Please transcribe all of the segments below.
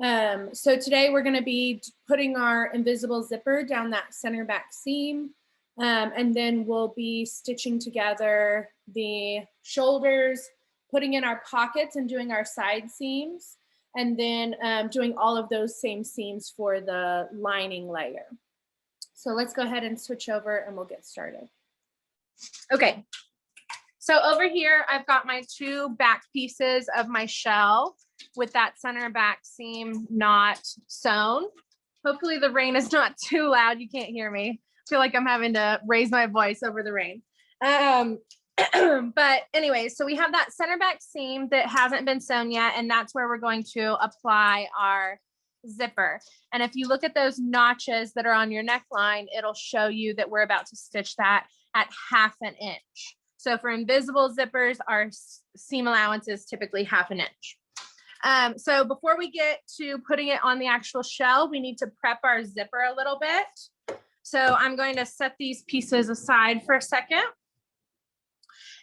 So today we're going to be putting our invisible zipper down that center back seam, and then we'll be stitching together the shoulders, putting in our pockets and doing our side seams, and then doing all of those same seams for the lining layer. So let's go ahead and switch over and we'll get started. Okay, so over here, I've got my two back pieces of my shell with that center back seam not sewn. Hopefully the rain is not too loud. You can't hear me. I feel like I'm having to raise my voice over the rain. But anyway, so we have that center back seam that hasn't been sewn yet, and that's where we're going to apply our zipper. And if you look at those notches that are on your neckline, it'll show you that we're about to stitch that at 1/2 inch. So for invisible zippers, our seam allowance is typically 1/2 inch. So before we get to putting it on the actual shell, we need to prep our zipper a little bit. So I'm going to set these pieces aside for a second.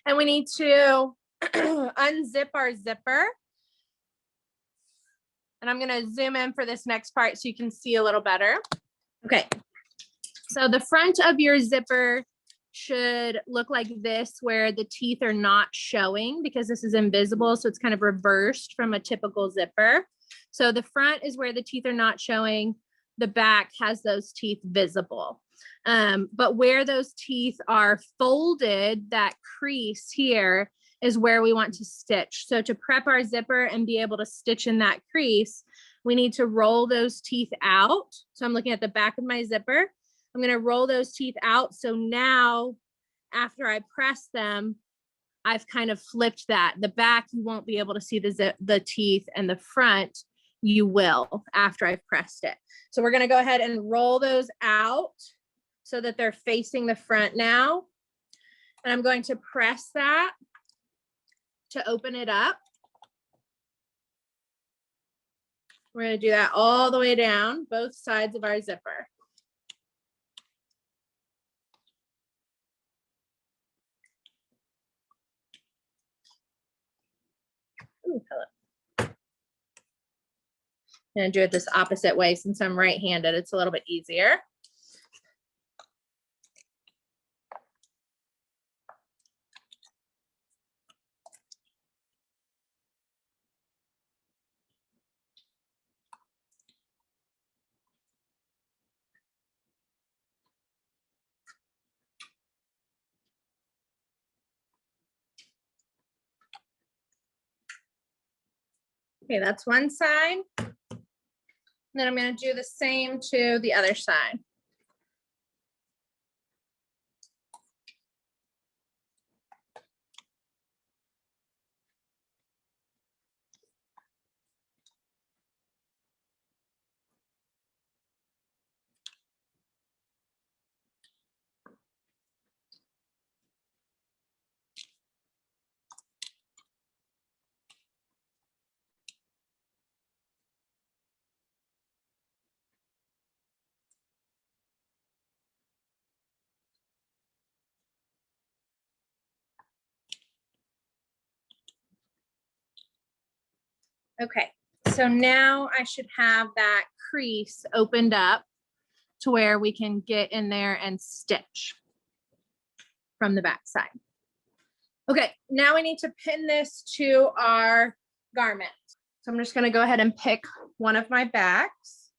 And we need to unzip our zipper. And I'm going to zoom in for this next part so you can see a little better. Okay. So the front of your zipper should look like this, where the teeth are not showing because this is invisible. So it's kind of reversed from a typical zipper. So the front is where the teeth are not showing. The back has those teeth visible. But where those teeth are folded, that crease here is where we want to stitch. So to prep our zipper and be able to stitch in that crease, we need to roll those teeth out. So I'm looking at the back of my zipper. I'm going to roll those teeth out. So now after I press them, I've kind of flipped that. The back, you won't be able to see the teeth, and the front, you will after I've pressed it. So we're going to go ahead and roll those out so that they're facing the front now. And I'm going to press that to open it up. We're going to do that all the way down both sides of our zipper. Ooh, hello. I'm going to do it this opposite way since I'm right-handed. It's a little bit easier. Okay, that's one side. And then I'm going to do the same to the other side. Okay, so now I should have that crease opened up to where we can get in there and stitch from the back side. Okay, now we need to pin this to our garment. So I'm just going to go ahead and pick one of my backs,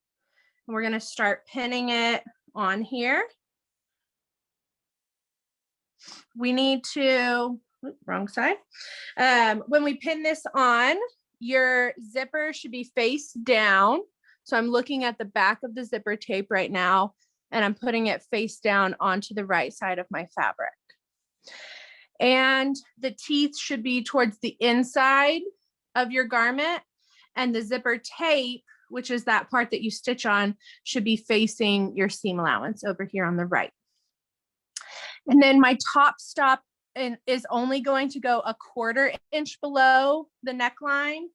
and we're going to start pinning it on here. We need to, wrong side. When we pin this on, your zipper should be face down. So I'm looking at the back of the zipper tape right now, and I'm putting it face down onto the right side of my fabric. And the teeth should be towards the inside of your garment, and the zipper tape, which is that part that you stitch on, should be facing your seam allowance over here on the right. And then my top stop is only going to go 1/4 inch below the neckline.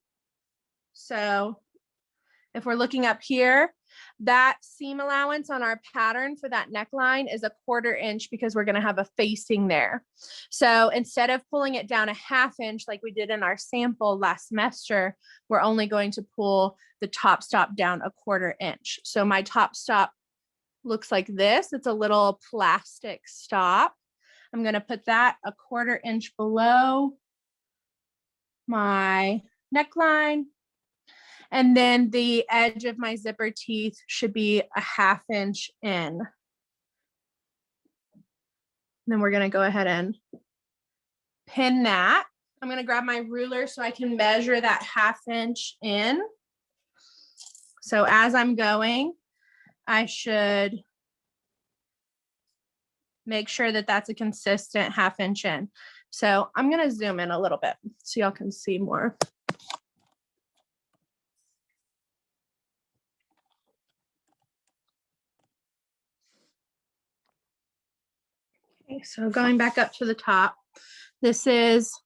So if we're looking up here, that seam allowance on our pattern for that neckline is 1/4 inch because we're going to have a facing there. So instead of pulling it down 1/2 inch like we did in our sample last semester, we're only going to pull the top stop down 1/4 inch. So my top stop looks like this. It's a little plastic stop. I'm going to put that 1/4 inch below my neckline. And then the edge of my zipper teeth should be 1/2 inch in. And then we're going to go ahead and pin that. I'm going to grab my ruler so I can measure that 1/2 inch in. So as I'm going, I should make sure that that's a consistent 1/2 inch in. So I'm going to zoom in a little bit so y'all can see more. Okay, so going back up to the top, this is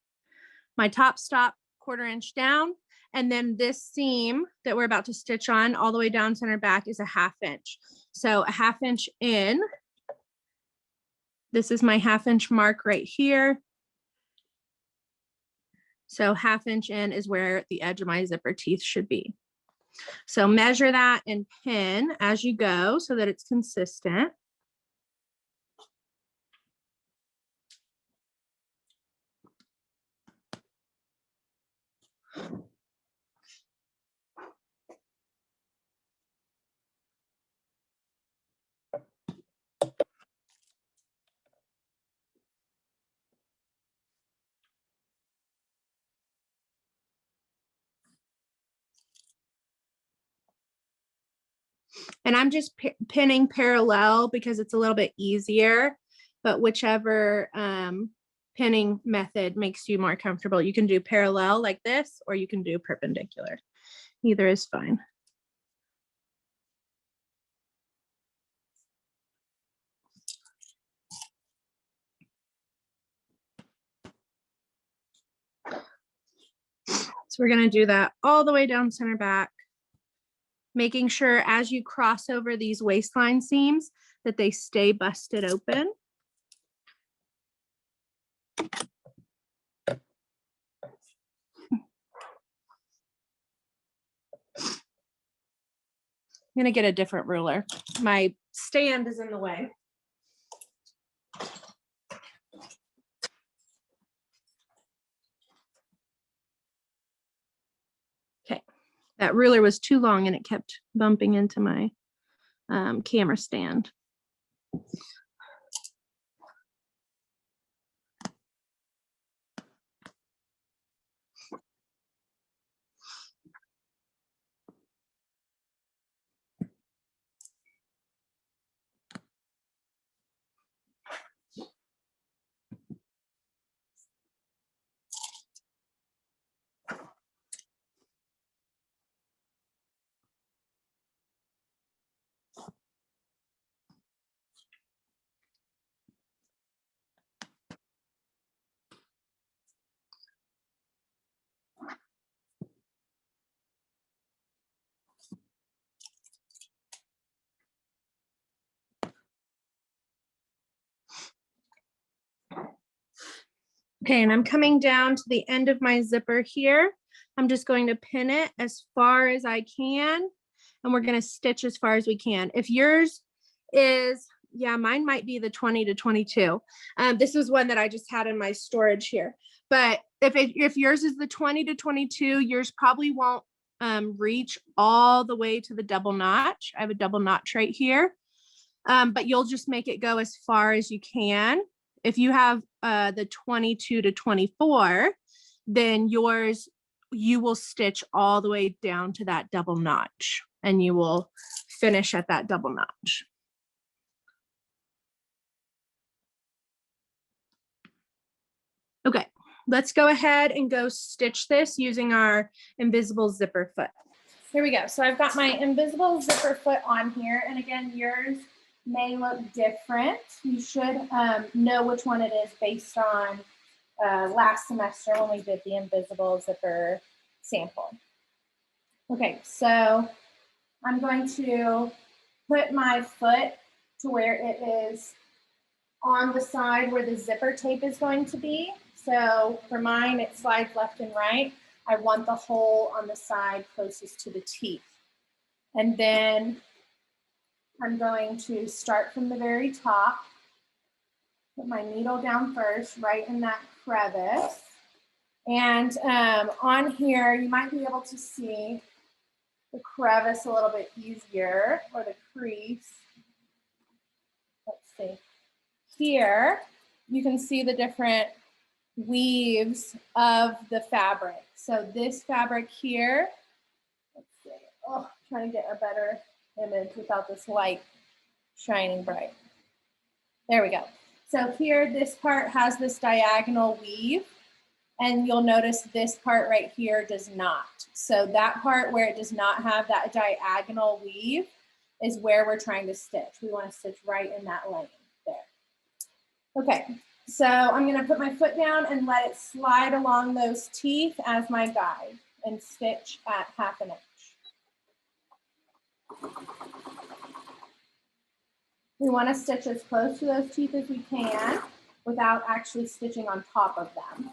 my top stop 1/4 inch down. And then this seam that we're about to stitch on all the way down center back is 1/2 inch. So 1/2 inch in. This is my 1/2 inch mark right here. So 1/2 inch in is where the edge of my zipper teeth should be. So measure that and pin as you go so that it's consistent. And I'm just pinning parallel because it's a little bit easier, but whichever pinning method makes you more comfortable. You can do parallel like this, or you can do perpendicular. Either is fine. So we're going to do that all the way down center back, making sure as you cross over these waistline seams that they stay busted open. I'm going to get a different ruler. My stand is in the way. Okay, that ruler was too long and it kept bumping into my camera stand. Okay, and I'm coming down to the end of my zipper here. I'm just going to pin it as far as I can, and we're going to stitch as far as we can. If yours is, yeah, mine might be the 20 to 22. This is one that I just had in my storage here. But if yours is the 20 to 22, yours probably won't reach all the way to the double notch. I have a double notch right here, but you'll just make it go as far as you can. If you have the 22 to 24, then yours, you will stitch all the way down to that double notch and you will finish at that double notch. Okay, let's go ahead and go stitch this using our invisible zipper foot. Here we go. So I've got my invisible zipper foot on here. And again, yours may look different. You should know which one it is based on last semester when we did the invisible zipper sample. Okay, so I'm going to put my foot to where it is on the side where the zipper tape is going to be. So for mine, it slides left and right. I want the hole on the side closest to the teeth. And then I'm going to start from the very top, put my needle down first, right in that crevice. And on here, you might be able to see the crevice a little bit easier, or the crease. Let's see. Here, you can see the different weaves of the fabric. So this fabric here, let's see. Oh, trying to get a better image without this light shining bright. There we go. So here, this part has this diagonal weave, and you'll notice this part right here does not. So that part where it does not have that diagonal weave is where we're trying to stitch. We want to stitch right in that lane there. Okay, so I'm going to put my foot down and let it slide along those teeth as my guide and stitch at 1/2 inch. We want to stitch as close to those teeth as we can without actually stitching on top of them.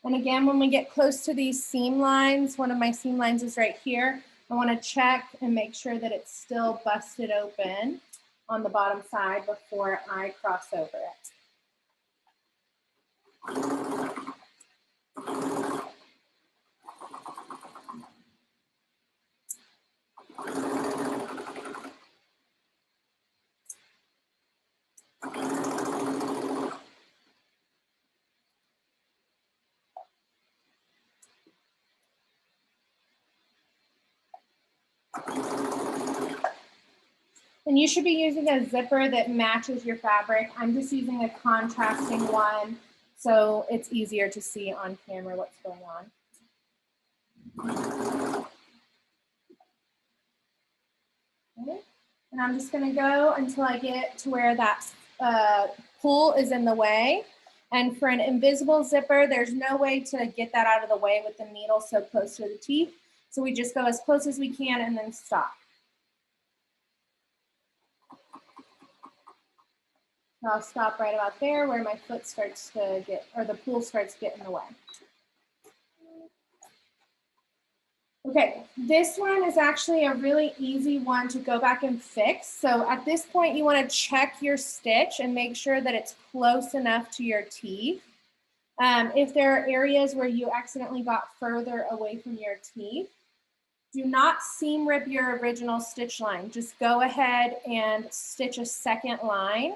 And again, when we get close to these seam lines, one of my seam lines is right here. I want to check and make sure that it's still busted open on the bottom side before I cross over it. And you should be using a zipper that matches your fabric. I'm just using a contrasting one, so it's easier to see on camera what's going on. Okay. And I'm just gonna go until I get to where that pull is in the way. And for an invisible zipper, there's no way to get that out of the way with the needle so close to the teeth. So we just go as close as we can and then stop. I'll stop right about there where my foot starts to get, or the pull starts to get in the way. Okay, this one is actually a really easy one to go back and fix. So at this point, you want to check your stitch and make sure that it's close enough to your teeth. If there are areas where you accidentally got further away from your teeth, do not seam rip your original stitch line. Just go ahead and stitch a second line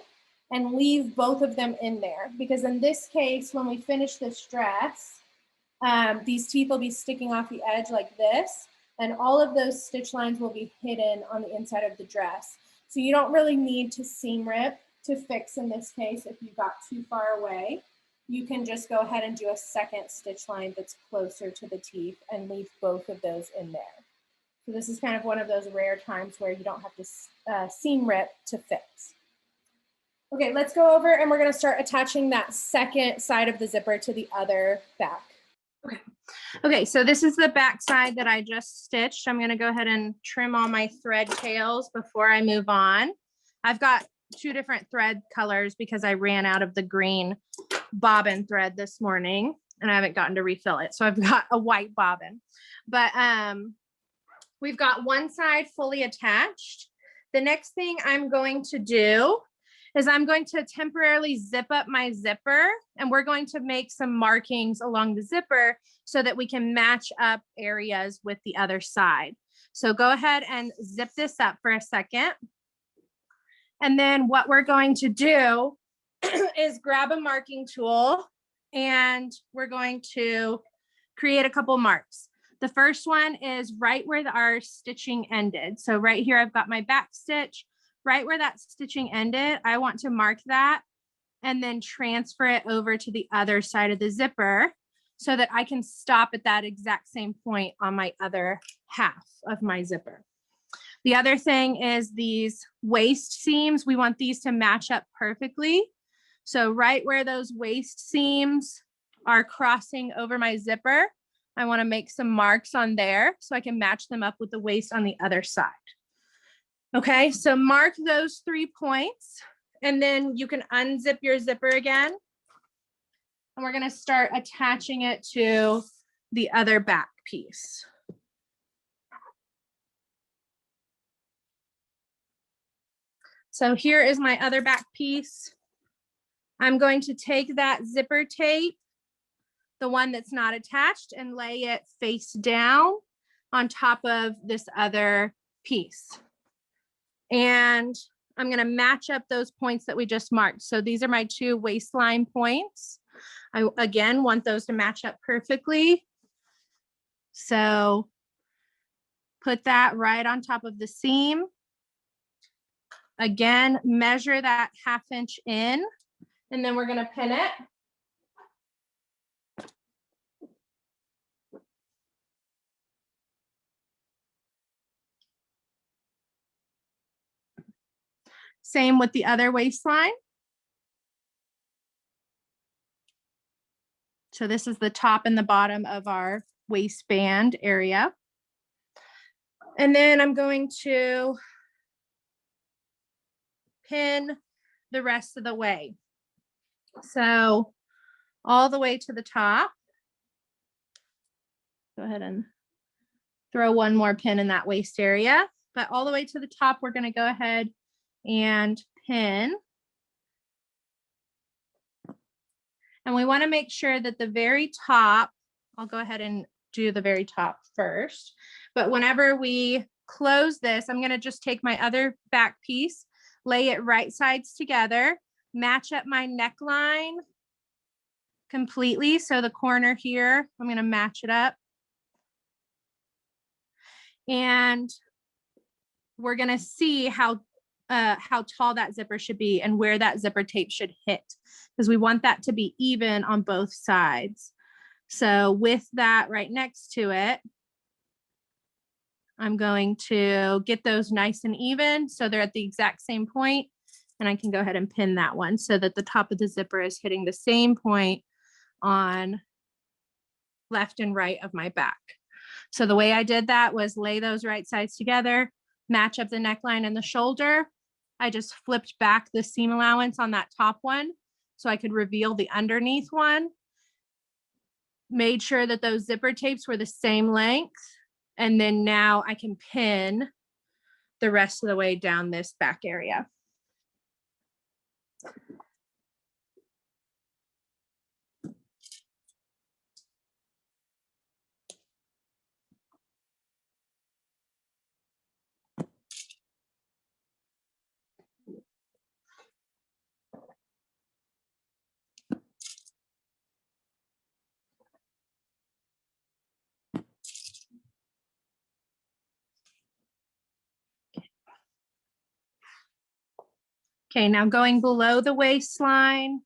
and leave both of them in there. Because in this case, when we finish this dress, these teeth will be sticking off the edge like this, and all of those stitch lines will be hidden on the inside of the dress. So you don't really need to seam rip to fix in this case if you got too far away. You can just go ahead and do a second stitch line that's closer to the teeth and leave both of those in there. So this is kind of one of those rare times where you don't have to seam rip to fix. Okay, let's go over and we're gonna start attaching that second side of the zipper to the other back. Okay, so this is the back side that I just stitched. I'm gonna go ahead and trim all my thread tails before I move on. I've got 2 different thread colors because I ran out of the green bobbin thread this morning and I haven't gotten to refill it. So I've got a white bobbin, but we've got one side fully attached. The next thing I'm going to do is I'm going to temporarily zip up my zipper, and we're going to make some markings along the zipper so that we can match up areas with the other side. So go ahead and zip this up for a second. And then what we're going to do is grab a marking tool and we're going to create a couple marks. The first one is right where our stitching ended. So right here, I've got my back stitch. Right where that stitching ended, I want to mark that and then transfer it over to the other side of the zipper so that I can stop at that exact same point on my other half of my zipper. The other thing is these waist seams. We want these to match up perfectly. So right where those waist seams are crossing over my zipper, I want to make some marks on there so I can match them up with the waist on the other side. Okay, so mark those 3 points, and then you can unzip your zipper again. And we're going to start attaching it to the other back piece. So here is my other back piece. I'm going to take that zipper tape, the one that's not attached, and lay it face down on top of this other piece. And I'm going to match up those points that we just marked. So these are my 2 waistline points. I, again, want those to match up perfectly. So put that right on top of the seam. Again, measure that 1/2 inch in, and then we're going to pin it. Same with the other waistline. So this is the top and the bottom of our waistband area. And then I'm going to pin the rest of the way. So all the way to the top. Go ahead and throw one more pin in that waist area, but all the way to the top, we're going to go ahead and pin. And we want to make sure that the very top, I'll go ahead and do the very top first, but whenever we close this, I'm going to just take my other back piece, lay it right sides together, match up my neckline completely. So the corner here, I'm going to match it up. And we're going to see how tall that zipper should be and where that zipper tape should hit, because we want that to be even on both sides. So with that right next to it, I'm going to get those nice and even so they're at the exact same point, and I can go ahead and pin that one so that the top of the zipper is hitting the same point on left and right of my back. So the way I did that was lay those right sides together, match up the neckline and the shoulder. I just flipped back the seam allowance on that top one so I could reveal the underneath one. Made sure that those zipper tapes were the same length. And then now I can pin the rest of the way down this back area. Okay, now going below the waistline,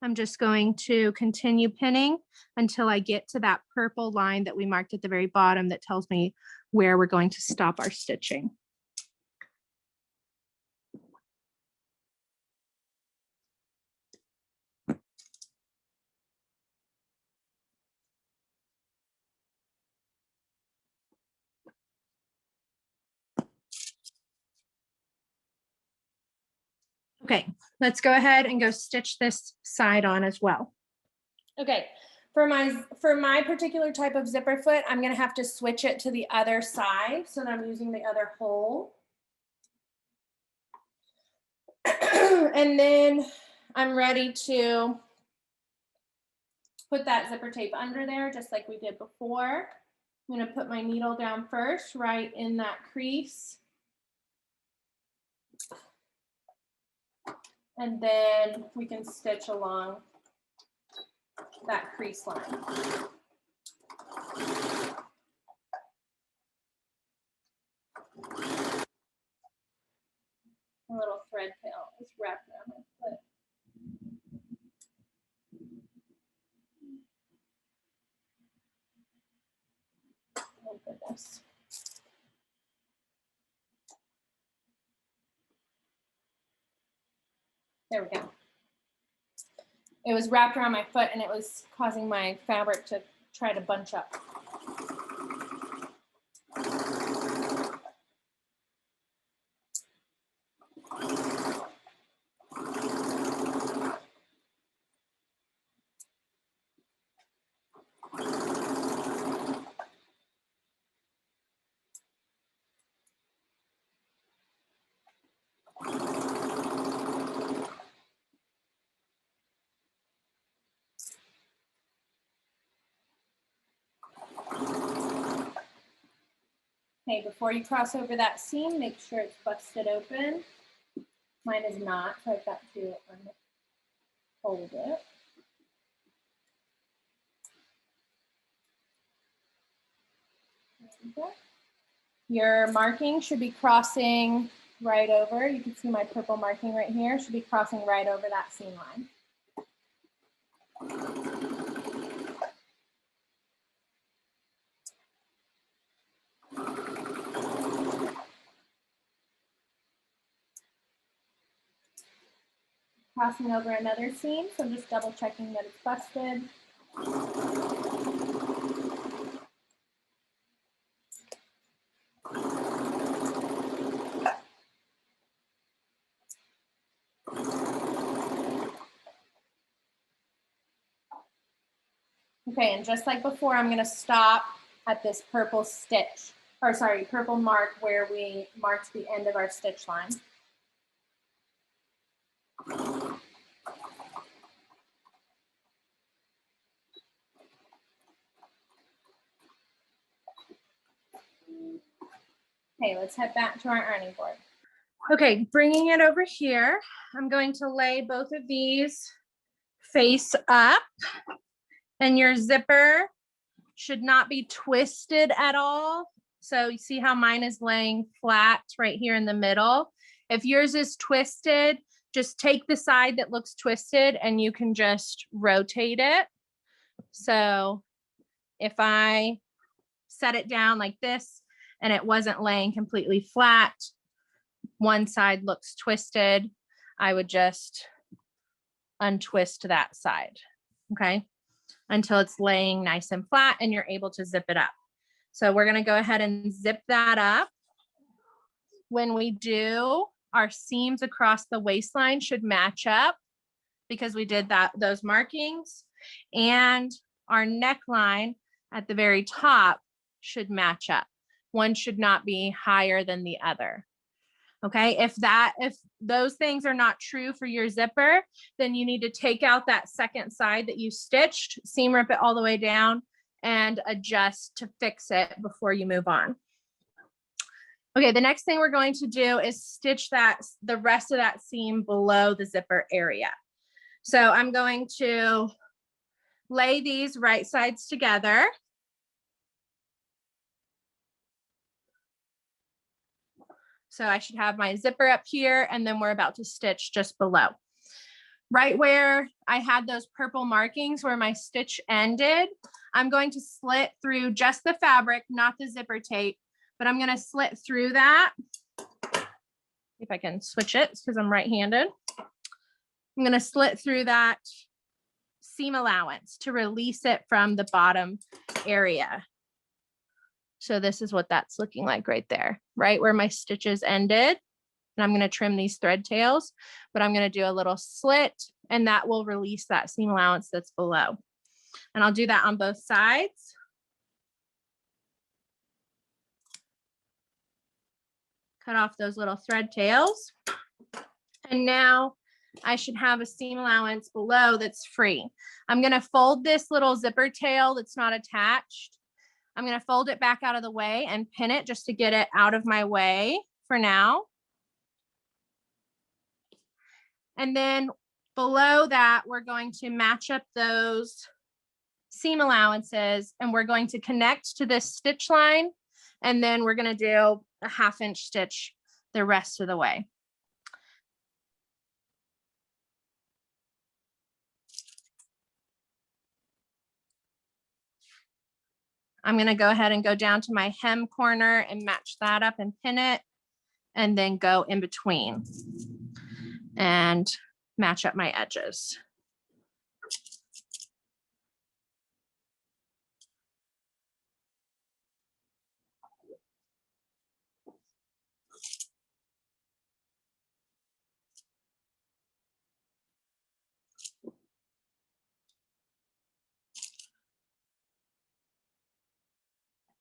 I'm just going to continue pinning until I get to that purple line that we marked at the very bottom that tells me where we're going to stop our stitching. Okay, let's go ahead and go stitch this side on as well. Okay, for my particular type of zipper foot, I'm gonna have to switch it to the other side so that I'm using the other hole. And then I'm ready to put that zipper tape under there just like we did before. I'm gonna put my needle down first, right in that crease. And then we can stitch along that crease line. A little thread tail is wrapped around my foot. this. There we go. It was wrapped around my foot and it was causing my fabric to try to bunch up. Okay, before you cross over that seam, make sure it's busted open. Mine is not, so I've got to unfold it. Your marking should be crossing right over. You can see my purple marking right here, should be crossing right over that seam line. Crossing over another seam, so just double checking that it's busted. Okay, and just like before, I'm going to stop at this purple stitch, or sorry, purple mark where we marked the end of our stitch line. Okay, let's head back to our ironing board. Okay, bringing it over here, I'm going to lay both of these face up, and your zipper should not be twisted at all. So you see how mine is laying flat right here in the middle. If yours is twisted, just take the side that looks twisted and you can just rotate it. So if I set it down like this and it wasn't laying completely flat, one side looks twisted, I would just untwist that side, okay, until it's laying nice and flat and you're able to zip it up. So we're going to go ahead and zip that up. When we do, our seams across the waistline should match up because we did those markings, and our neckline at the very top should match up. One should not be higher than the other. Okay, if those things are not true for your zipper, then you need to take out that second side that you stitched, seam rip it all the way down, and adjust to fix it before you move on. Okay, the next thing we're going to do is stitch the rest of that seam below the zipper area. So I'm going to lay these right sides together. So I should have my zipper up here, and then we're about to stitch just below. Right where I had those purple markings where my stitch ended, I'm going to slit through just the fabric, not the zipper tape, but I'm going to slit through that. If I can switch it, because I'm right-handed. I'm going to slit through that seam allowance to release it from the bottom area. So this is what that's looking like right there, right where my stitches ended. And I'm going to trim these thread tails, but I'm going to do a little slit, and that will release that seam allowance that's below. And I'll do that on both sides. Cut off those little thread tails. And now I should have a seam allowance below that's free. I'm going to fold this little zipper tail that's not attached. I'm going to fold it back out of the way and pin it just to get it out of my way for now. And then below that, we're going to match up those seam allowances, and we're going to connect to this stitch line. And then we're going to do a 1/2 inch stitch the rest of the way. I'm going to go ahead and go down to my hem corner and match that up and pin it, and then go in between and match up my edges.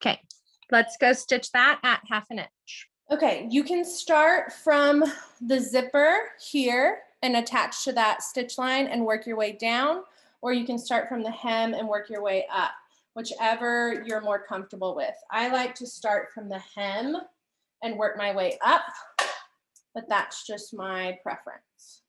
Okay, let's go stitch that at 1/2 inch. Okay, you can start from the zipper here and attach to that stitch line and work your way down, or you can start from the hem and work your way up, whichever you're more comfortable with. I like to start from the hem and work my way up, but that's just my preference.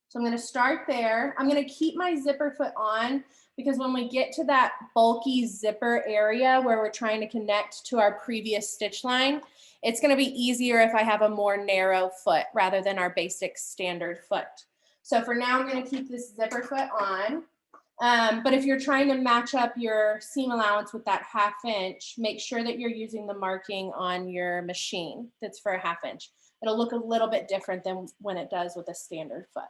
So I'm going to start there. I'm going to keep my zipper foot on because when we get to that bulky zipper area where we're trying to connect to our previous stitch line, it's going to be easier if I have a more narrow foot rather than our basic standard foot. So for now, I'm going to keep this zipper foot on. But if you're trying to match up your seam allowance with that 1/2 inch, make sure that you're using the marking on your machine that's for a 1/2 inch. It'll look a little bit different than when it does with a standard foot.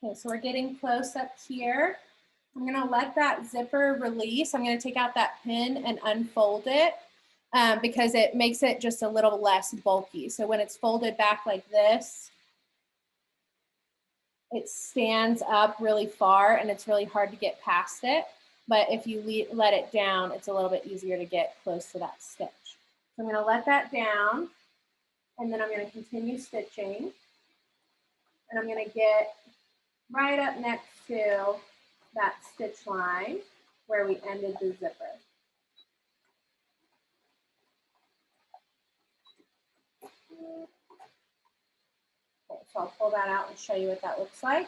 Okay, so we're getting close up here. I'm going to let that zipper release. I'm going to take out that pin and unfold it because it makes it just a little less bulky. So when it's folded back like this, it stands up really far and it's really hard to get past it. But if you let it down, it's a little bit easier to get close to that stitch. So I'm going to let that down and then I'm going to continue stitching. And I'm going to get right up next to that stitch line where we ended the zipper. Okay, so I'll pull that out and show you what that looks like.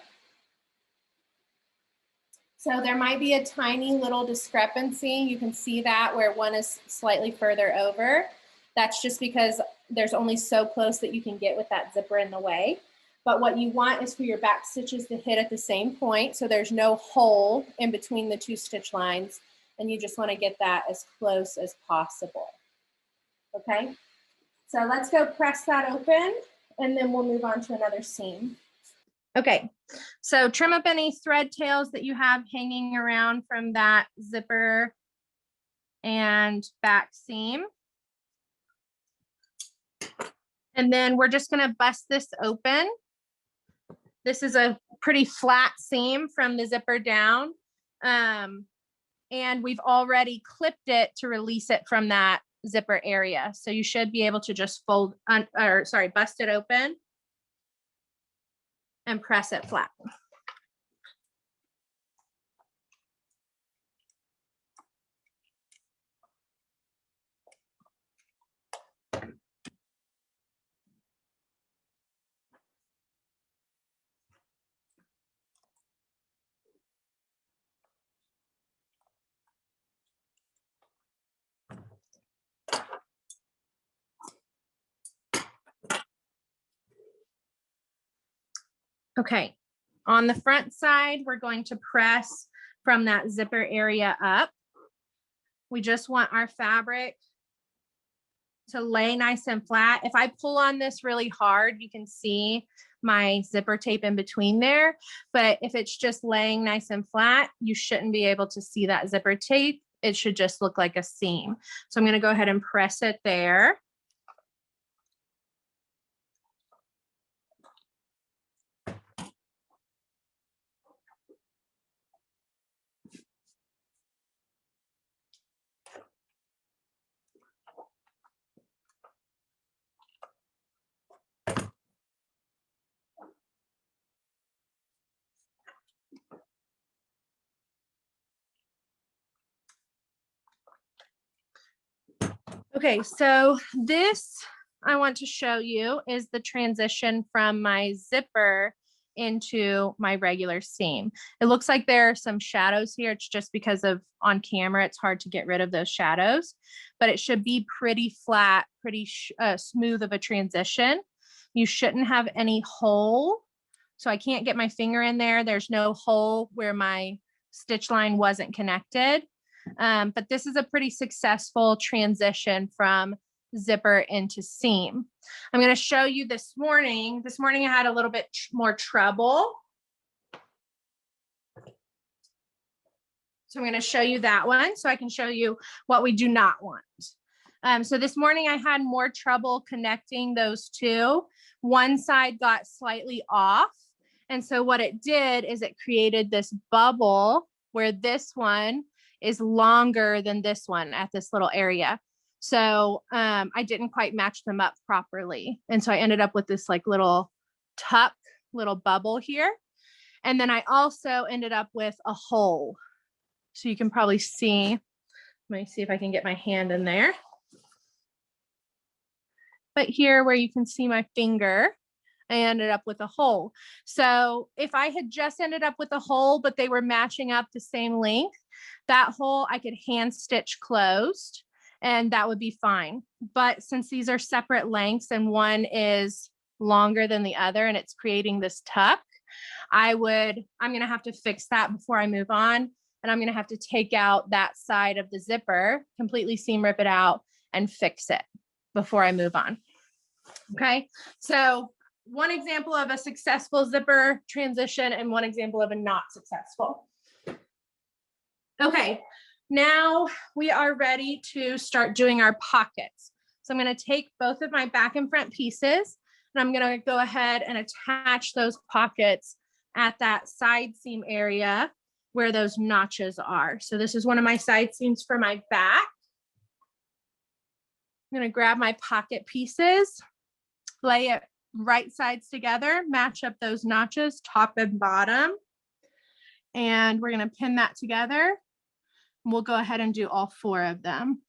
So there might be a tiny little discrepancy. You can see that where one is slightly further over. That's just because there's only so close that you can get with that zipper in the way. But what you want is for your back stitches to hit at the same point. So there's no hole in between the two stitch lines. And you just want to get that as close as possible. Okay, so let's go press that open and then we'll move on to another seam. Okay, so trim up any thread tails that you have hanging around from that zipper and back seam. And then we're just going to bust this open. This is a pretty flat seam from the zipper down. And we've already clipped it to release it from that zipper area. So you should be able to just bust it open and press it flat. Okay, on the front side, we're going to press from that zipper area up. We just want our fabric to lay nice and flat. If I pull on this really hard, you can see my zipper tape in between there. But if it's just laying nice and flat, you shouldn't be able to see that zipper tape. It should just look like a seam. So I'm going to go ahead and press it there. Okay, so this I want to show you is the transition from my zipper into my regular seam. It looks like there are some shadows here. It's just because of on camera, it's hard to get rid of those shadows, but it should be pretty flat, pretty smooth of a transition. You shouldn't have any hole. So I can't get my finger in there. There's no hole where my stitch line wasn't connected. But this is a pretty successful transition from zipper into seam. I'm going to show you this morning. This morning I had a little bit more trouble. So I'm going to show you that one so I can show you what we do not want. So this morning I had more trouble connecting those two. One side got slightly off. And so what it did is it created this bubble where this one is longer than this one at this little area. So I didn't quite match them up properly. And so I ended up with this like little tuck, little bubble here. And then I also ended up with a hole. So you can probably see, let me see if I can get my hand in there. But here where you can see my finger, I ended up with a hole. So if I had just ended up with a hole, but they were matching up the same length, that hole I could hand stitch closed and that would be fine. But since these are separate lengths and one is longer than the other and it's creating this tuck, I'm going to have to fix that before I move on. And I'm going to have to take out that side of the zipper, completely seam rip it out and fix it before I move on. Okay. So one example of a successful zipper transition and one example of a not successful. Okay, now we are ready to start doing our pockets. So I'm going to take both of my back and front pieces and I'm going to go ahead and attach those pockets at that side seam area where those notches are. So this is one of my side seams for my back. I'm going to grab my pocket pieces, lay it right sides together, match up those notches, top and bottom. And we're going to pin that together. We'll go ahead and do all 4 of them.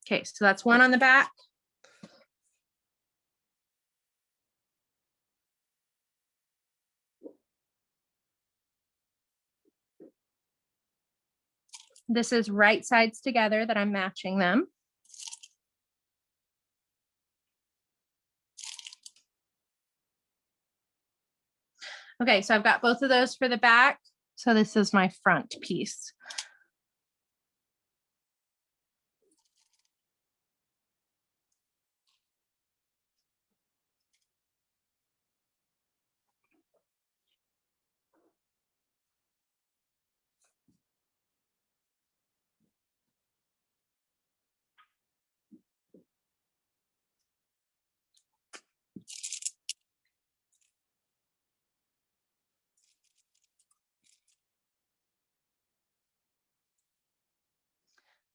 Okay, so that's one on the back. This is right sides together that I'm matching them. Okay, so I've got both of those for the back. So this is my front piece.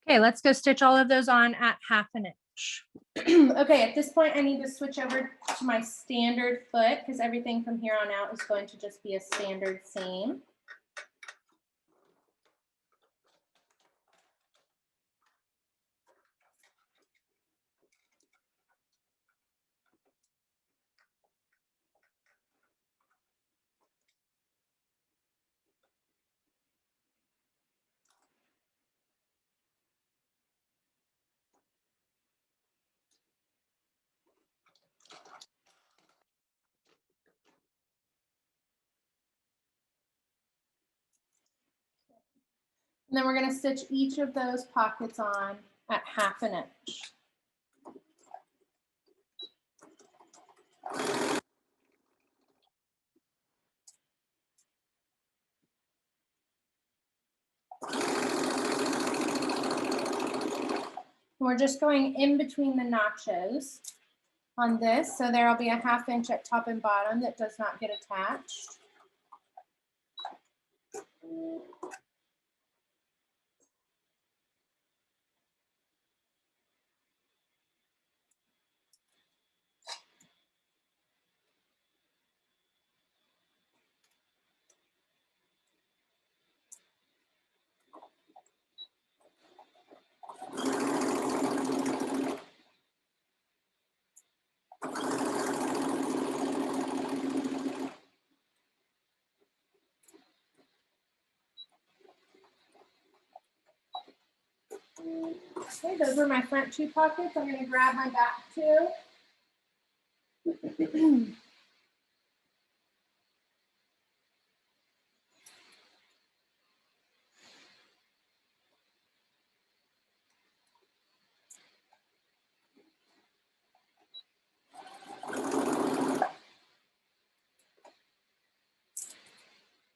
Okay, let's go stitch all of those on at 1/2 inch. Okay, at this point, I need to switch over to my standard foot because everything from here on out is going to just be a standard seam. And then we're going to stitch each of those pockets on at 1/2 inch. We're just going in between the notches on this. So there'll be a 1/2 inch at top and bottom that does not get attached. Okay, those are my front two pockets. I'm going to grab my back two.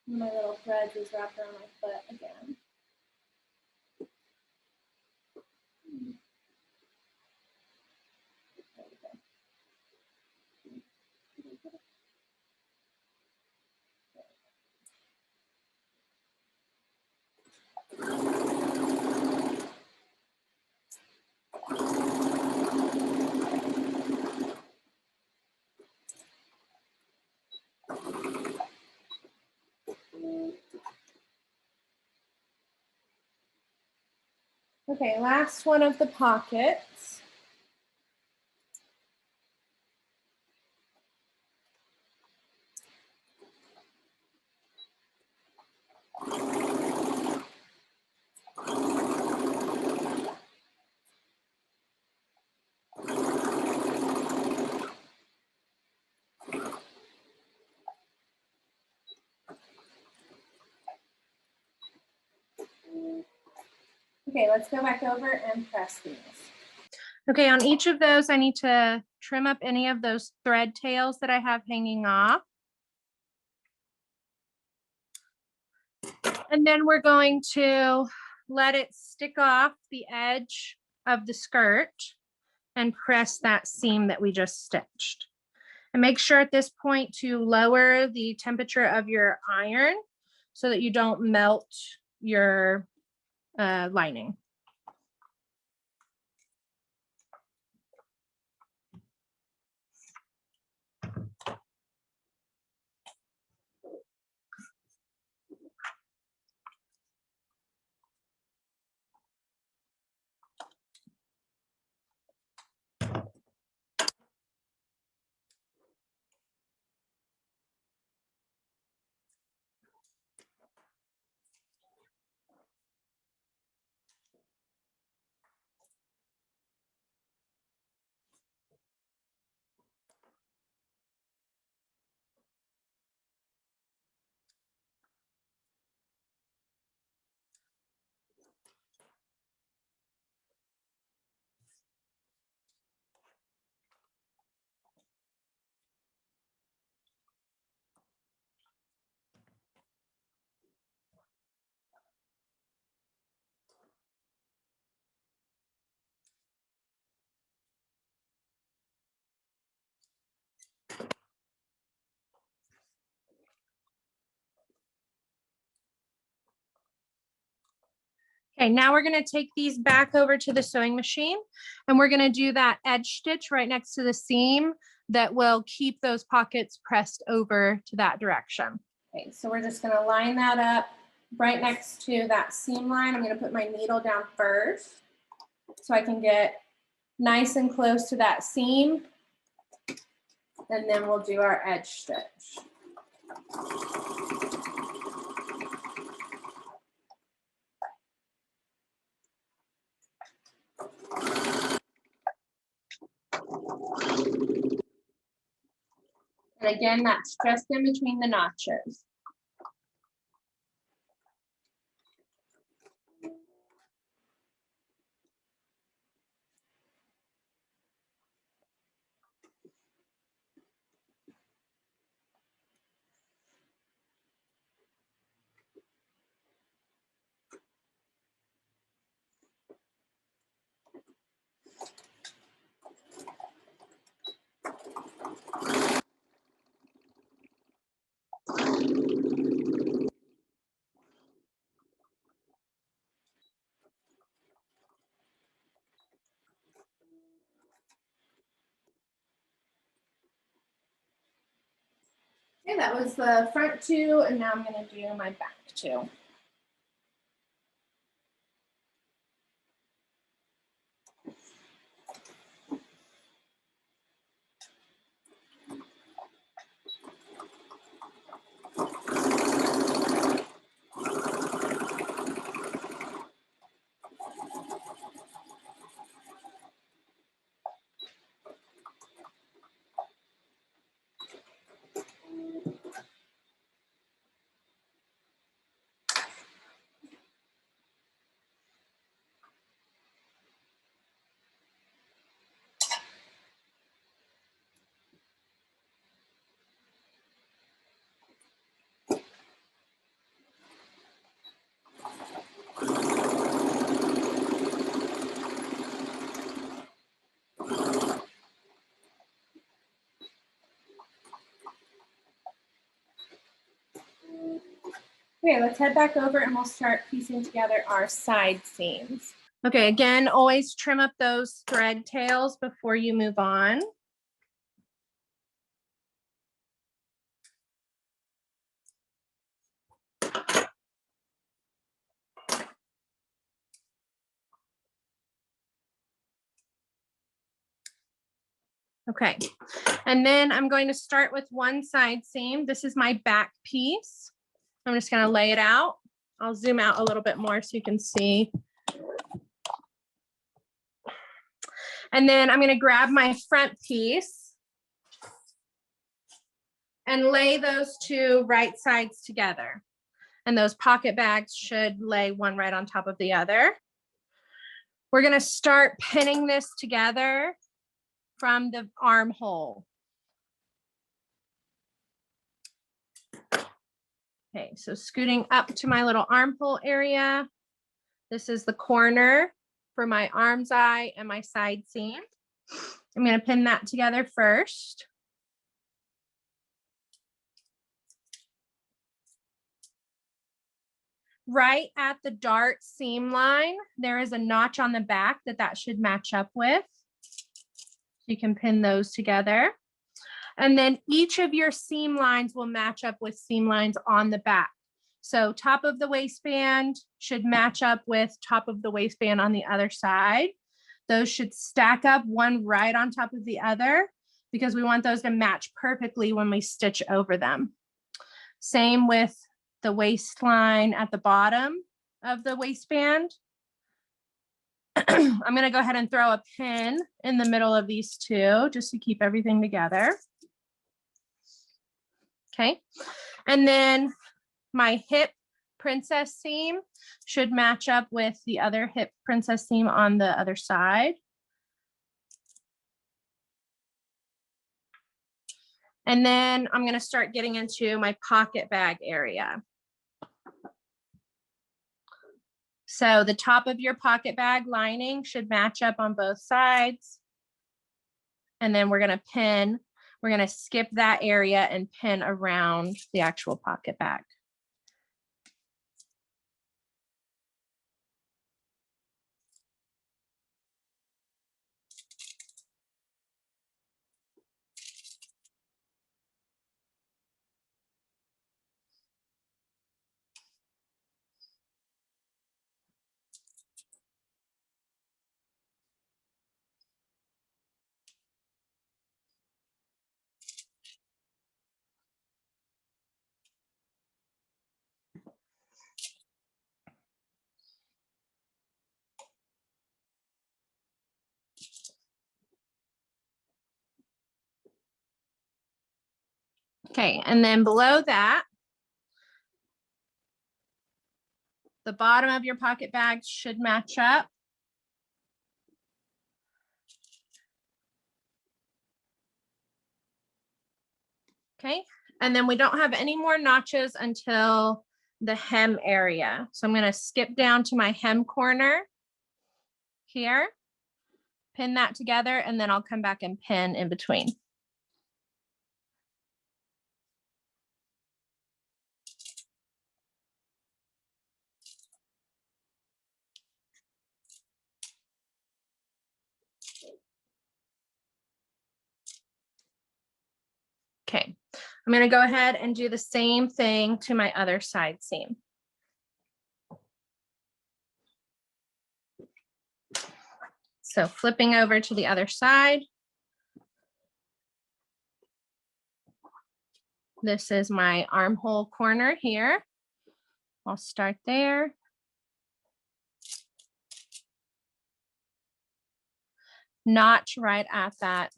My little thread is wrapped around my foot again. Okay, last one of the pockets. Okay, let's go back over and press these. Okay, on each of those, I need to trim up any of those thread tails that I have hanging off. And then we're going to let it stick off the edge of the skirt and press that seam that we just stitched. And make sure at this point to lower the temperature of your iron so that you don't melt your lining. Okay, now we're going to take these back over to the sewing machine and we're going to do that edge stitch right next to the seam that will keep those pockets pressed over to that direction. Okay, so we're just going to line that up right next to that seam line. I'm going to put my needle down first so I can get nice and close to that seam, and then we'll do our edge stitch. And again, that's just in between the notches. Okay, that was the front two, and now I'm going to do my back two. Okay, let's head back over and we'll start piecing together our side seams. Okay, again, always trim up those thread tails before you move on. Okay, and then I'm going to start with one side seam. This is my back piece. I'm just going to lay it out. I'll zoom out a little bit more so you can see. And then I'm going to grab my front piece and lay those two right sides together. And those pocket bags should lay one right on top of the other. We're going to start pinning this together from the armhole. Okay, so scooting up to my little armhole area. This is the corner for my arm's eye and my side seam. I'm going to pin that together first. Right at the dart seam line, there is a notch on the back that should match up with. You can pin those together. And then each of your seam lines will match up with seam lines on the back. So top of the waistband should match up with top of the waistband on the other side. Those should stack up one right on top of the other because we want those to match perfectly when we stitch over them. Same with the waistline at the bottom of the waistband. I'm going to go ahead and throw a pin in the middle of these two just to keep everything together. Okay. And then my hip princess seam should match up with the other hip princess seam on the other side. And then I'm going to start getting into my pocket bag area. So the top of your pocket bag lining should match up on both sides. And then we're going to skip that area and pin around the actual pocket bag. Okay, and then below that, the bottom of your pocket bag should match up. Okay, and then we don't have any more notches until the hem area. So I'm going to skip down to my hem corner here, pin that together, and then I'll come back and pin in between. Okay, I'm going to go ahead and do the same thing to my other side seam. So flipping over to the other side. This is my armhole corner here. I'll start there. Notch right at that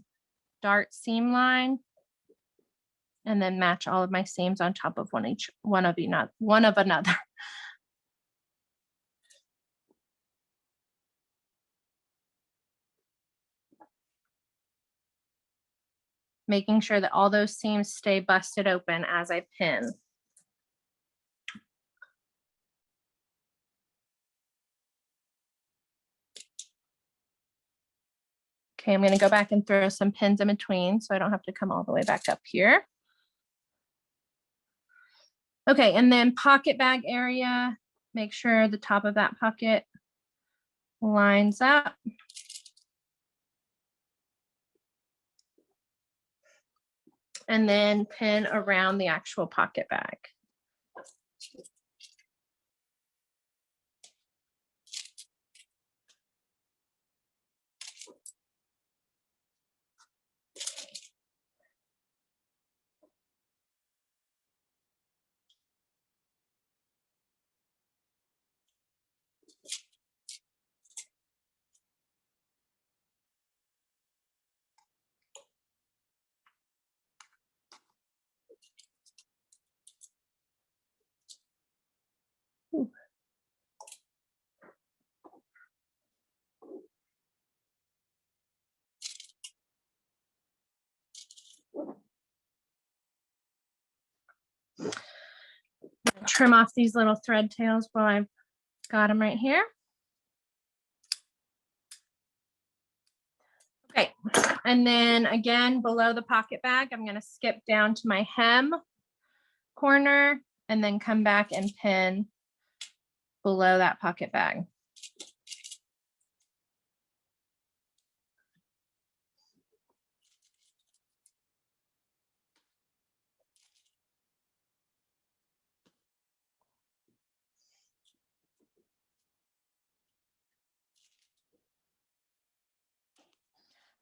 dart seam line. And then match all of my seams on top of one of another. Making sure that all those seams stay busted open as I pin. Okay, I'm going to go back and throw some pins in between so I don't have to come all the way back up here. Okay, and then pocket bag area, make sure the top of that pocket lines up. And then pin around the actual pocket bag. Trim off these little thread tails while I've got them right here. Okay, and then again, below the pocket bag, I'm gonna skip down to my hem corner and then come back and pin below that pocket bag.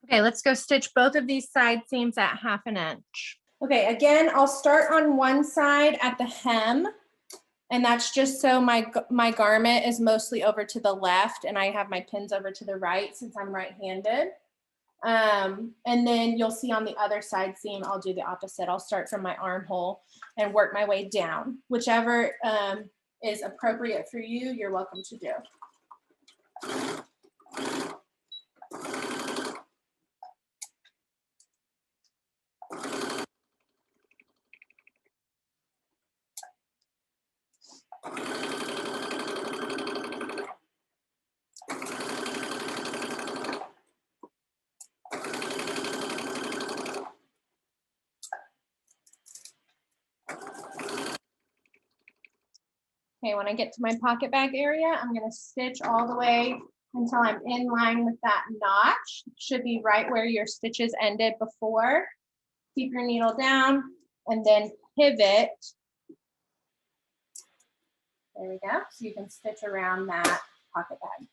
Okay, let's go stitch both of these side seams at 1/2 inch. Okay, again, I'll start on one side at the hem, and that's just so my garment is mostly over to the left and I have my pins over to the right since I'm right-handed. And then you'll see on the other side seam, I'll do the opposite. I'll start from my armhole and work my way down. Whichever is appropriate for you, you're welcome to do. Okay, when I get to my pocket bag area, I'm going to stitch all the way until I'm in line with that notch. Should be right where your stitches ended before. Keep your needle down and then pivot. There we go. So you can stitch around that pocket bag.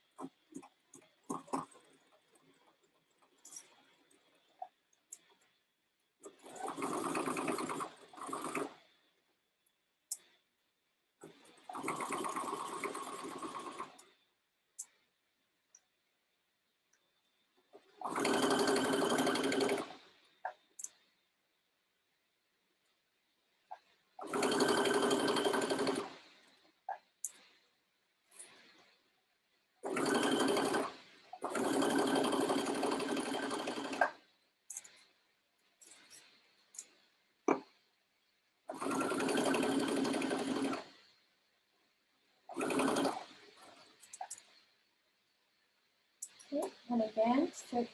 And again, stitch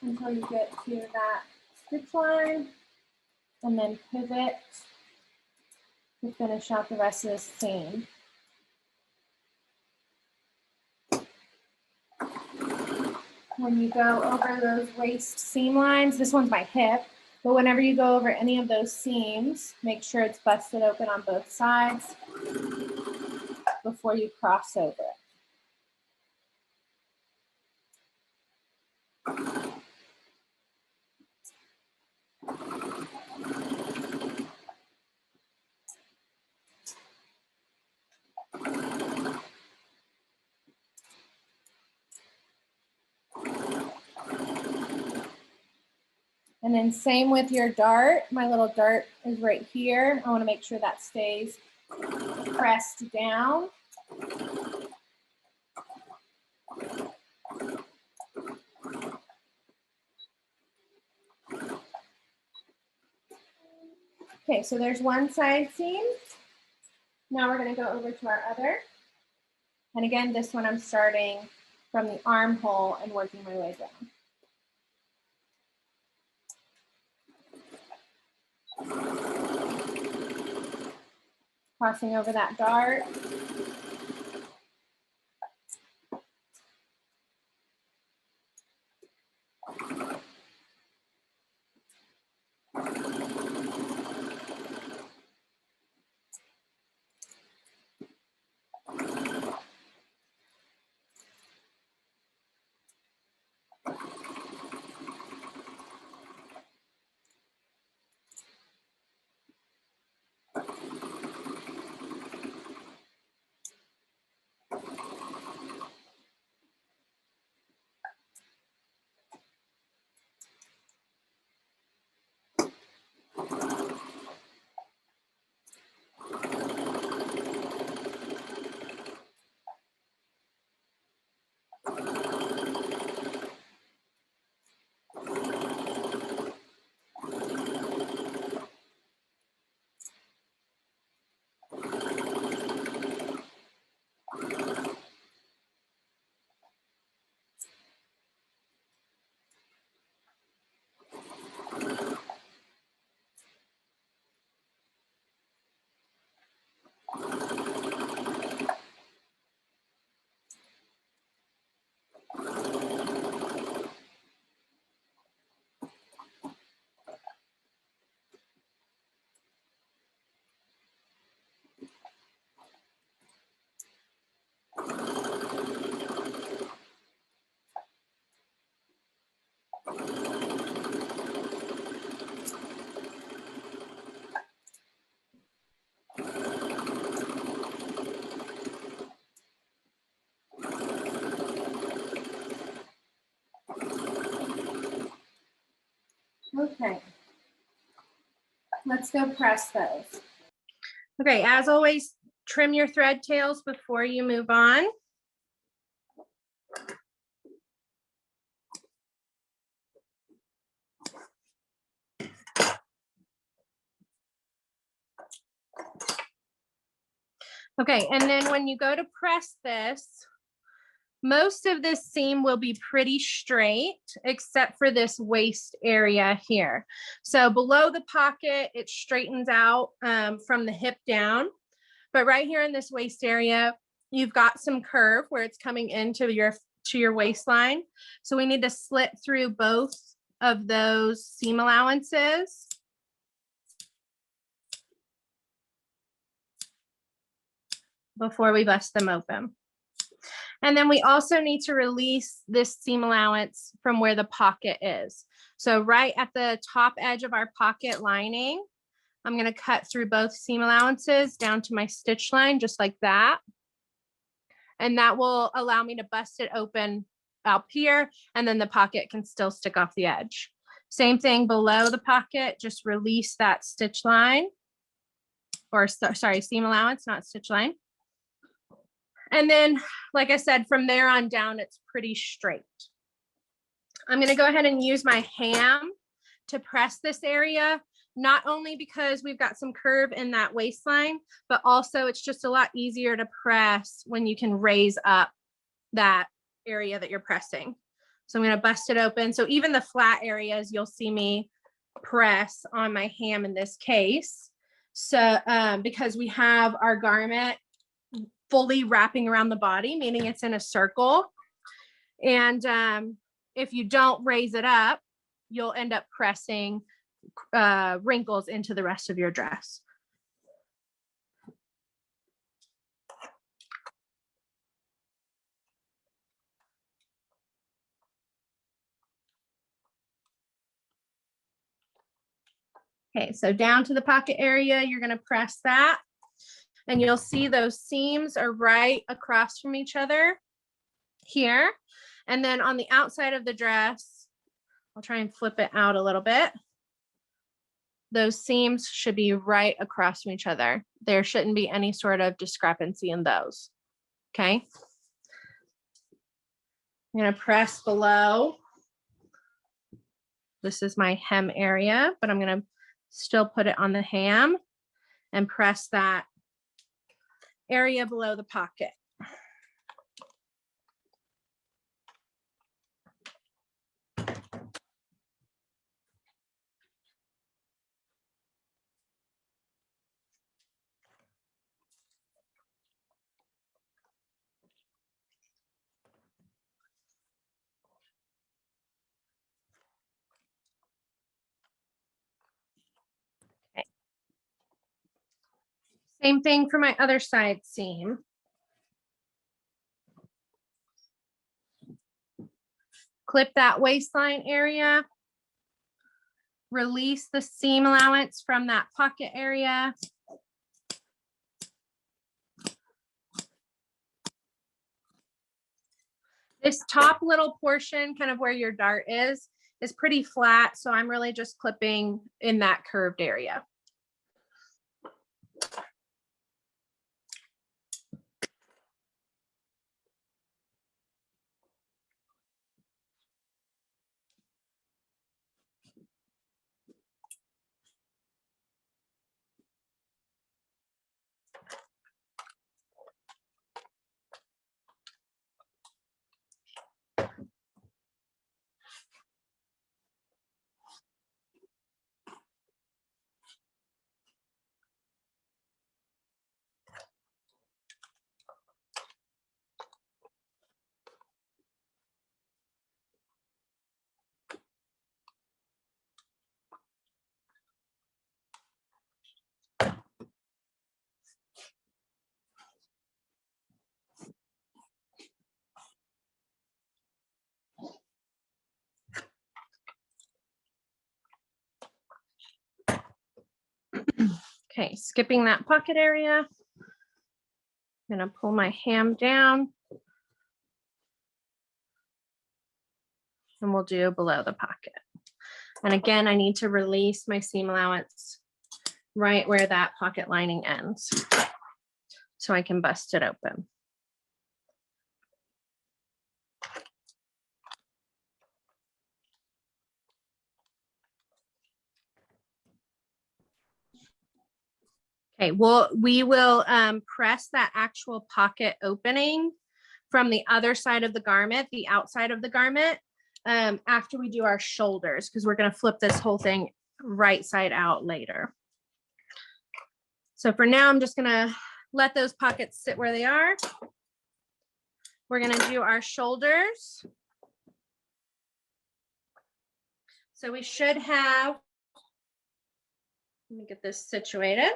until you get to that stitch line, and then pivot to finish out the rest of this seam. When you go over those waist seam lines, this one's my hip, but whenever you go over any of those seams, make sure it's busted open on both sides before you cross over it. And then same with your dart. My little dart is right here. I want to make sure that stays pressed down. Okay, so there's one side seam. Now we're going to go over to our other. And again, this one I'm starting from the armhole and working my way down. crossing over that dart. Okay, let's go press those. Okay, as always, trim your thread tails before you move on. Okay, and then when you go to press this, most of this seam will be pretty straight, except for this waist area here. So below the pocket, it straightens out from the hip down. But right here in this waist area, you've got some curve where it's coming into your waistline. So we need to slit through both of those seam allowances. Before we bust them open. And then we also need to release this seam allowance from where the pocket is. So right at the top edge of our pocket lining, I'm going to cut through both seam allowances down to my stitch line, just like that. And that will allow me to bust it open up here, and then the pocket can still stick off the edge. Same thing below the pocket, just release that stitch line, or sorry, seam allowance, not stitch line. And then, like I said, from there on down, it's pretty straight. I'm going to go ahead and use my ham to press this area, not only because we've got some curve in that waistline, but also it's just a lot easier to press when you can raise up that area that you're pressing. So I'm going to bust it open. So even the flat areas, you'll see me press on my ham in this case. So because we have our garment fully wrapping around the body, meaning it's in a circle. And if you don't raise it up, you'll end up pressing wrinkles into the rest of your dress. Okay, so down to the pocket area, you're going to press that. And you'll see those seams are right across from each other here. And then on the outside of the dress, I'll try and flip it out a little bit. Those seams should be right across from each other. There shouldn't be any sort of discrepancy in those. Okay. I'm going to press below. This is my hem area, but I'm going to still put it on the ham and press that area below the pocket. Same thing for my other side seam. Clip that waistline area. Release the seam allowance from that pocket area. This top little portion, kind of where your dart is pretty flat. So I'm really just clipping in that curved area. Okay, skipping that pocket area. I'm gonna pull my hem down. And we'll do below the pocket. And again, I need to release my seam allowance right where that pocket lining ends, so I can bust it open. Okay, well, we will press that actual pocket opening from the other side of the garment, the outside of the garment, after we do our shoulders, because we're going to flip this whole thing right side out later. So for now, I'm just going to let those pockets sit where they are. We're going to do our shoulders. So we should have, let me get this situated.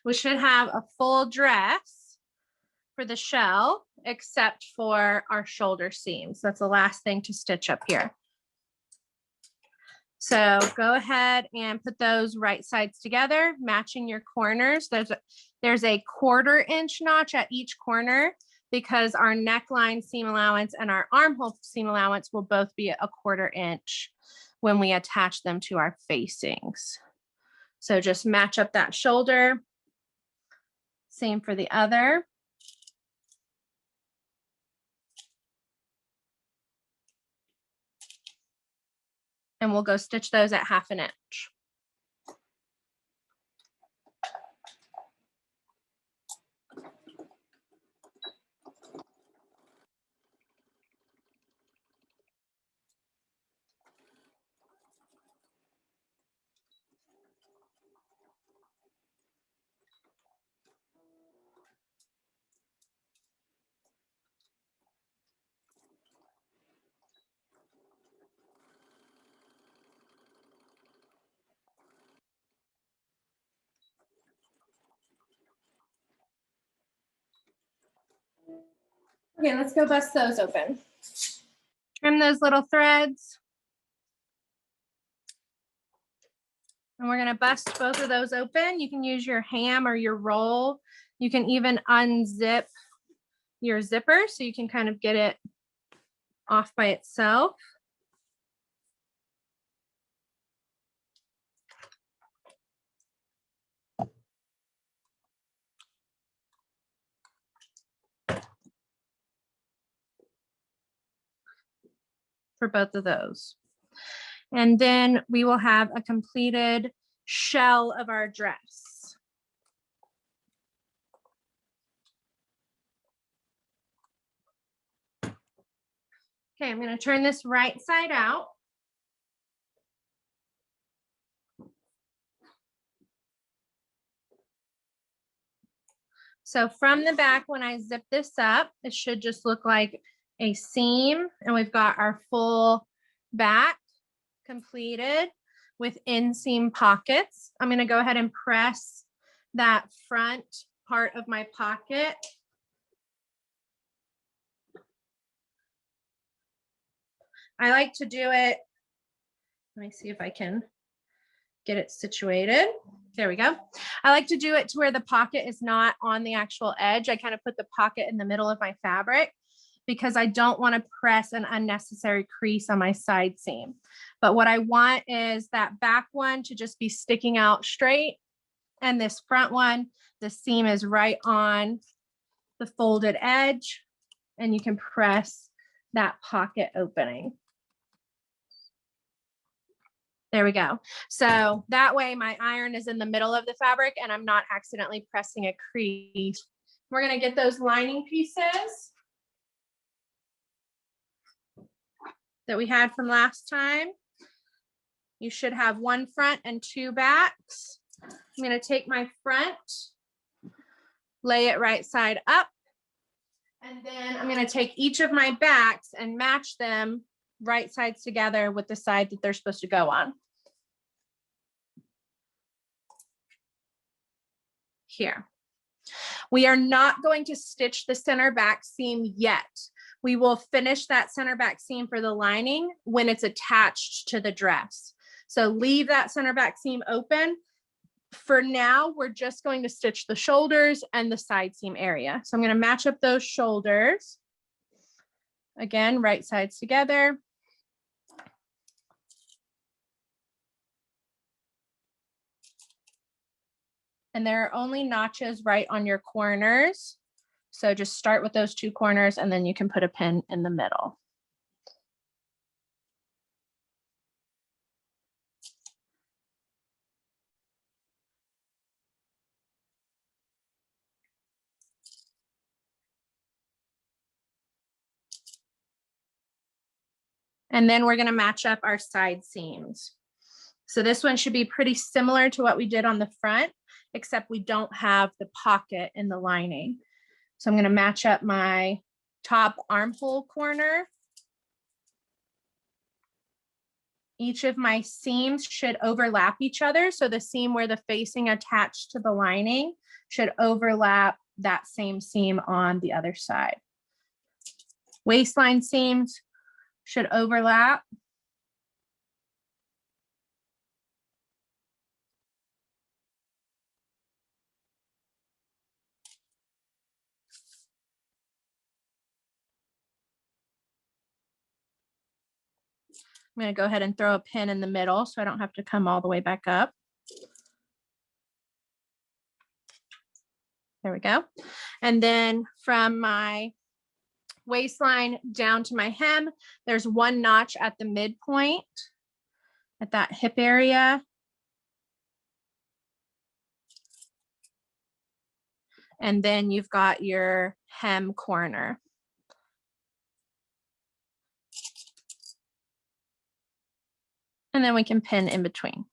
We should have a full dress for the shell, except for our shoulder seams. That's the last thing to stitch up here. So go ahead and put those right sides together, matching your corners. There's a 1/4 inch notch at each corner, because our neckline seam allowance and our armhole seam allowance will both be a 1/4 inch when we attach them to our facings. So just match up that shoulder. Same for the other. And we'll go stitch those at 1/2 inch. Okay, let's go bust those open. Trim those little threads. And we're gonna bust both of those open. You can use your ham or your roll. You can even unzip your zipper so you can kind of get it off by itself. For both of those. And then we will have a completed shell of our dress. Okay, I'm going to turn this right side out. So from the back, when I zip this up, it should just look like a seam, and we've got our full back completed with inseam pockets. I'm going to go ahead and press that front part of my pocket. I like to do it, let me see if I can get it situated. There we go. I like to do it to where the pocket is not on the actual edge. I kind of put the pocket in the middle of my fabric because I don't want to press an unnecessary crease on my side seam. But what I want is that back one to just be sticking out straight, and this front one, the seam is right on the folded edge, and you can press that pocket opening. There we go. So that way my iron is in the middle of the fabric and I'm not accidentally pressing a crease. We're going to get those lining pieces that we had from last time. You should have one front and two backs. I'm going to take my front, lay it right side up, and then I'm going to take each of my backs and match them right sides together with the side that they're supposed to go on. Here. We are not going to stitch the center back seam yet. We will finish that center back seam for the lining when it's attached to the dress. So leave that center back seam open. For now, we're just going to stitch the shoulders and the side seam area. So I'm going to match up those shoulders. Again, right sides together. And there are only notches right on your corners. So just start with those two corners and then you can put a pin in the middle. And then we're going to match up our side seams. So this one should be pretty similar to what we did on the front, except we don't have the pocket in the lining. So I'm going to match up my top armhole corner. Each of my seams should overlap each other. So the seam where the facing attached to the lining should overlap that same seam on the other side. Waistline seams should overlap. I'm going to go ahead and throw a pin in the middle so I don't have to come all the way back up. There we go. And then from my waistline down to my hem, there's one notch at the midpoint at that hip area. And then you've got your hem corner. And then we can pin in between.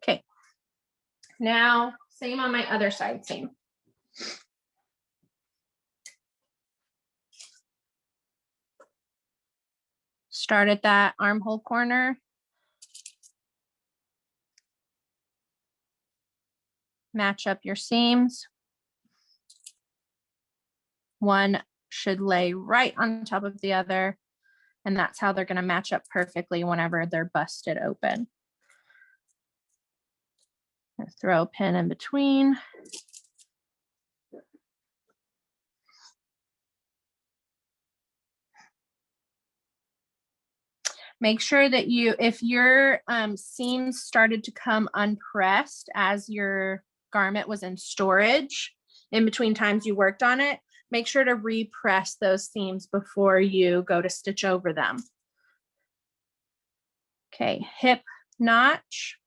Okay, now same on my other side seam. Start at that armhole corner. Match up your seams. One should lay right on top of the other, and that's how they're going to match up perfectly whenever they're busted open. Throw a pin in between. Make sure that if your seams started to come unpressed as your garment was in storage, in between times you worked on it, Make sure to repress those seams before you go to stitch over them. Okay, hip notch.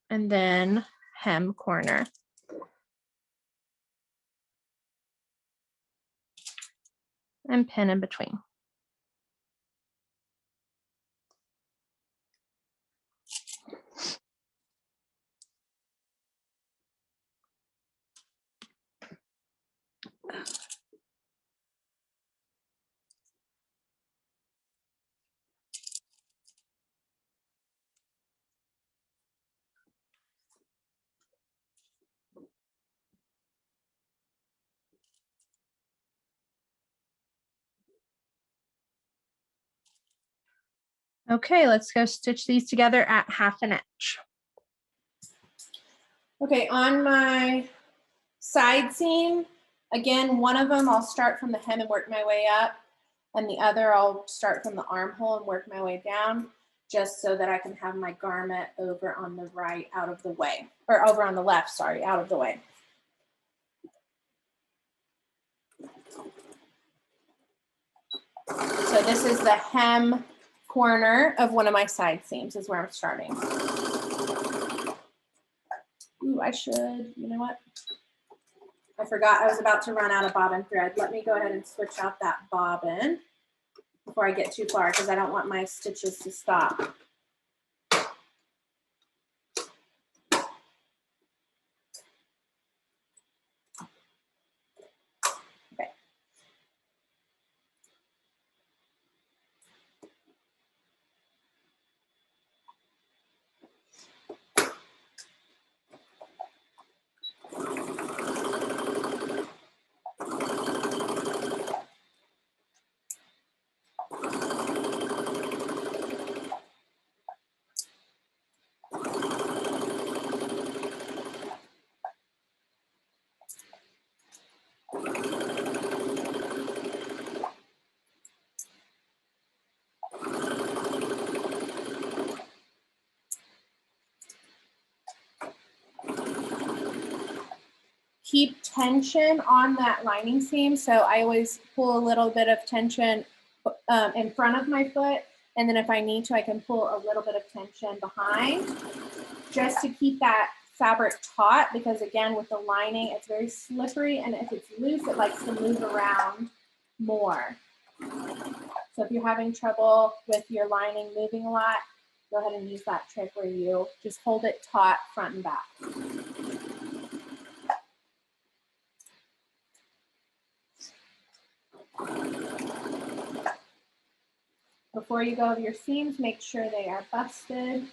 And then hem corner. And pin in between. Okay, let's go stitch these together at 1/2 inch. Okay, on my side seam, again, one of them I'll start from the hem and work my way up, and the other I'll start from the armhole and work my way down, just so that I can have my garment over on the right out of the way, or over on the left, sorry, out of the way. So this is the hem corner of one of my side seams is where I'm starting. Ooh, I should, you know what? I forgot I was about to run out of bobbin thread. Let me go ahead and switch out that bobbin before I get too far because I don't want my stitches to stop. Okay. Keep tension on that lining seam. So I always pull a little bit of tension in front of my foot. And then if I need to, I can pull a little bit of tension behind just to keep that fabric taut, because again, with the lining, it's very slippery. And if it's loose, it likes to move around more. So if you're having trouble with your lining moving a lot, go ahead and use that trick where you just hold it taut front and back. Before you go over your seams, make sure they are busted.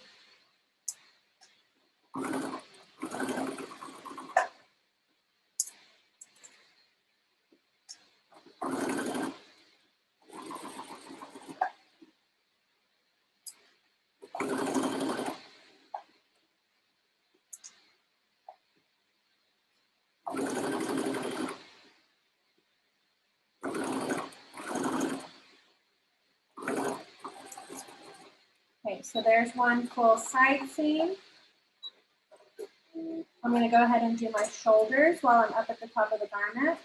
Okay, so there's one full side seam. I'm going to go ahead and do my shoulders while I'm up at the top of the garment.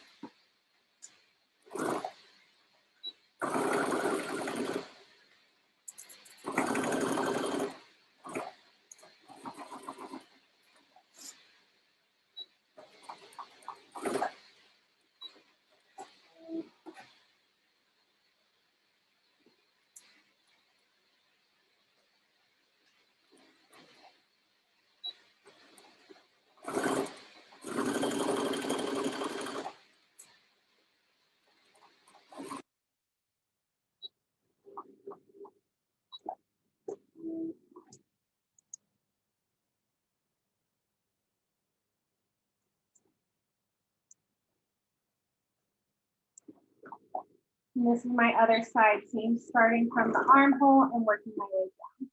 And this is my other side seam, starting from the armhole and working my way down.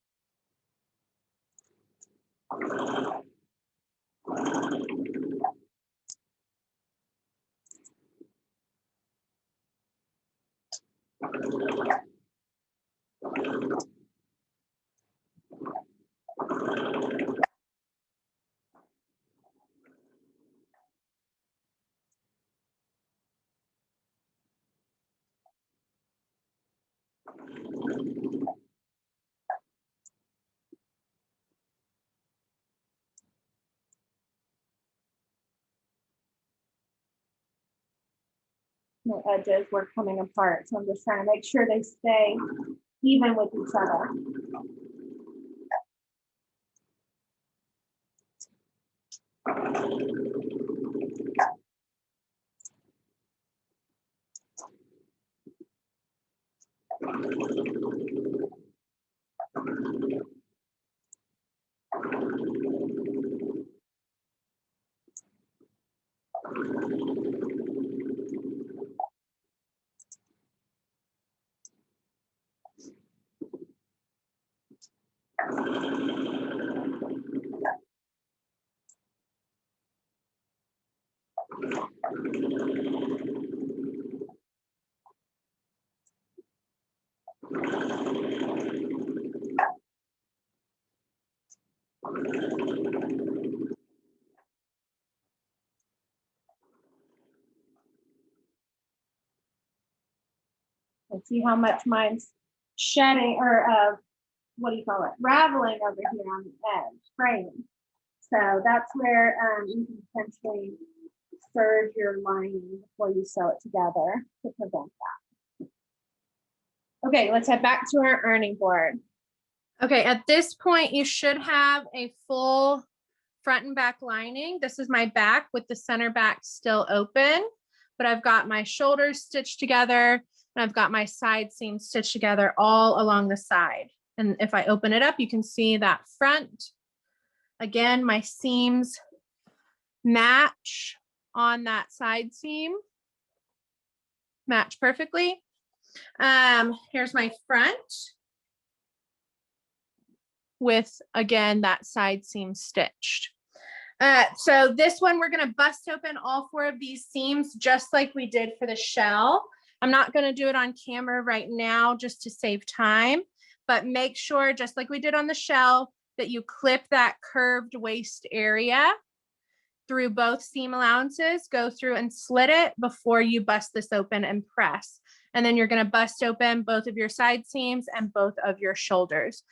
My edges were coming apart, so I'm just trying to make sure they stay even with each other. And see how much mine's shedding or what do you call it? Raveling over here on the edge, fraying. So that's where you can potentially serge your lining before you sew it together to prevent that. Okay, let's head back to our ironing board. Okay, at this point, you should have a full front and back lining. This is my back with the center back still open, but I've got my shoulders stitched together and I've got my side seam stitched together all along the side. And if I open it up, you can see that front. Again, my seams match on that side seam, match perfectly. Here's my front with, again, that side seam stitched. So this one, we're gonna bust open all 4 of these seams just like we did for the shell. I'm not gonna do it on camera right now just to save time, but make sure, just like we did on the shell, that you clip that curved waist area through both seam allowances, go through and slit it before you bust this open and press. And then you're gonna bust open both of your side seams and both of your shoulders.